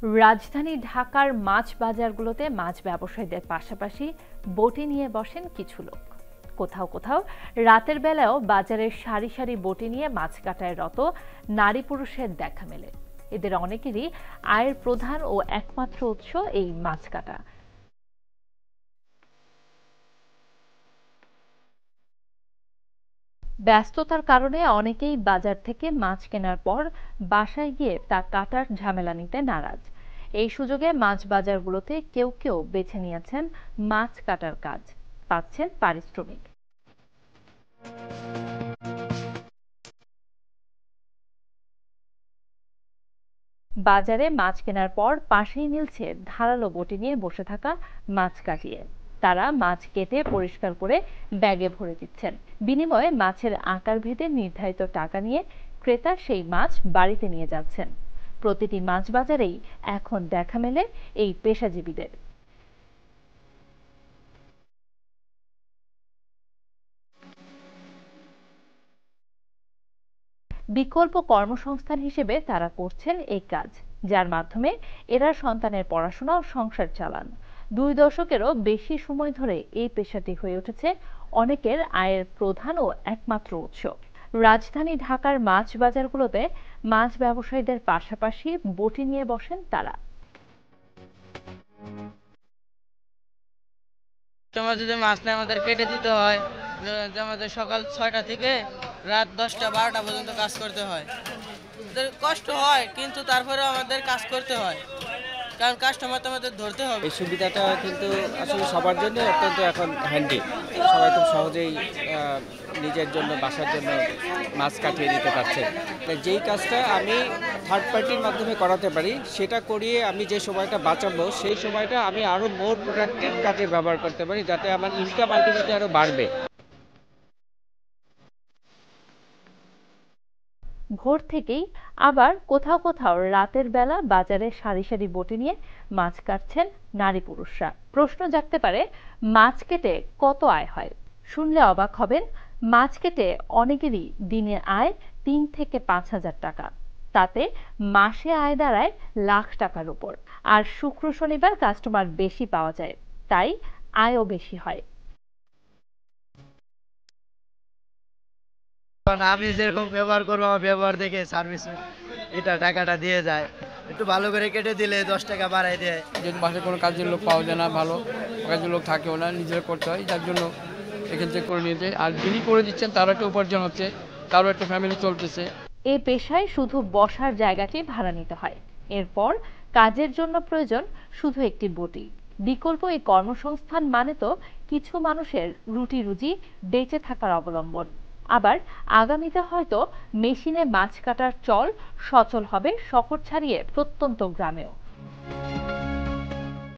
রাজধানী ঢাকার মাছ বাজারগুলোতে মাছ ব্যবসায়ীদের পাশাপাশি বটি নিয়ে বসেন কিছু লোক। কোথাও কোথাও রাতের বেলাও বাজারের সারি সারি বটি নিয়ে মাছ কাটায় রত নারী পুরুষের দেখা মেলে। এদের অনেকেরই আয়ের প্রধান ও একমাত্র উৎস এই মাছ কাটা। ব্যস্ততার কারণে অনেকেই বাজার থেকে মাছ কেনার পর বাসায় গিয়ে তা কাটার ঝামেলা নিতে নারাজ। এই সুযোগে মাছ বাজারগুলোতে কেউ কেউ বেছে নিয়েছেন মাছ কাটার কাজ, পাচ্ছেন পারিশ্রমিক। বাজারে মাছ কেনার পর পাশেই মিলছে ধারালো বটি নিয়ে বসে থাকা মাছ কাটিয়ে। তারা মাছ কেটে পরিষ্কার করে ব্যাগে ভরে দিচ্ছেন। বিনিময়ে মাছের আকার ভেদে নির্ধারিত টাকা নিয়ে ক্রেতা সেই মাছ বাড়িতে নিয়ে যাচ্ছেন। প্রতিটি মাছ বাজারেই এখন দেখা মেলে এই পেশাজীবীদের। বিকল্প কর্মসংস্থান হিসেবে তারা করছেন এই কাজ, যার মাধ্যমে এরা সন্তানের পড়াশোনা ও সংসার চালান। 2 দশকেরও বেশি সময় ধরে এই পেশাটি হয়ে উঠেছে অনেকের আয়ের প্রধান ও একমাত্র উৎস। রাজধানী ঢাকার মাছ বাজারগুলোতে মাছ ব্যবসায়ীদের পাশাপাশি বটি নিয়ে বসেন তারা। তোমার যদি মাছ নেয় আমাদের কেটে দিতে হয়। আমাদের সকাল 6টা থেকে রাত 10টা 12টা পর্যন্ত কাজ করতে হয়। কষ্ট হয় কিন্তু তারপরেও আমাদের কাজ করতে হয়, কারণ কাস্টমার তো আমাদের ধরতে হবে। এই সুবিধাটা কিন্তু আসলে সবার জন্য অত্যন্ত এখন হ্যান্ডি। সবাই খুব সহজেই নিজের জন্য বাসার জন্য মাছ কাটিয়ে দিতে পারছে। যেই কাজটা আমি থার্ড পার্টির মাধ্যমে করাতে পারি, সেটা করিয়ে আমি যে সময়টা বাঁচাবো সেই সময়টা আমি আরও মোর প্রোডাক্টিভ কাজে ব্যবহার করতে পারি, যাতে আমার ইনকাম আলটিমেটলি আরও বাড়বে। ভোর থেকেই, আবার কোথাও কোথাও রাতের বেলা বাজারে সারি সারি বটি নিয়ে মাছ কাটছেন নারী পুরুষরা। প্রশ্ন জাগতে পারে, মাছ কেটে কত আয় হয়? শুনলে অবাক হবেন। মাছ কেটে অনেকেরই দিনে আয় 3 থেকে 5 হাজার টাকা। তাতে মাসে আয় দাঁড়ায় লাখ টাকার উপর। আর শুক্র শনিবার কাস্টমার বেশি পাওয়া যায়, তাই আয়ও বেশি হয়। কারণ আমি যেরকম ব্যবহার করবো আমার ব্যবহার দেখে সার্ভিস এটা টাকাটা দিয়ে যায়। একটু ভালো করে কেটে দিলে 10 টাকা বাড়াই দেয়। যদি বাসায় কোনো কাজের লোক পাওয়া যায় না, ভালো কাজের লোক থাকেও না, নিজের করতে হয়, যার জন্য এখান থেকে করে নিয়ে যায়। আর যিনি করে দিচ্ছেন তারও একটা উপার্জন হচ্ছে, তারও একটা ফ্যামিলি চলতেছে। এ পেশায় শুধু বসার জায়গাটি ভাড়া নিতে হয়, এরপর কাজের জন্য প্রয়োজন শুধু একটি বটি। বিকল্প এই কর্মসংস্থান মানে তো কিছু মানুষের রুটি রুজি, বেঁচে থাকার অবলম্বন। আবার আগামীতে হয়তো মেশিনে মাছ কাটার চল সচল হবে শহর ছাড়িয়ে প্রত্যন্ত গ্রামেও।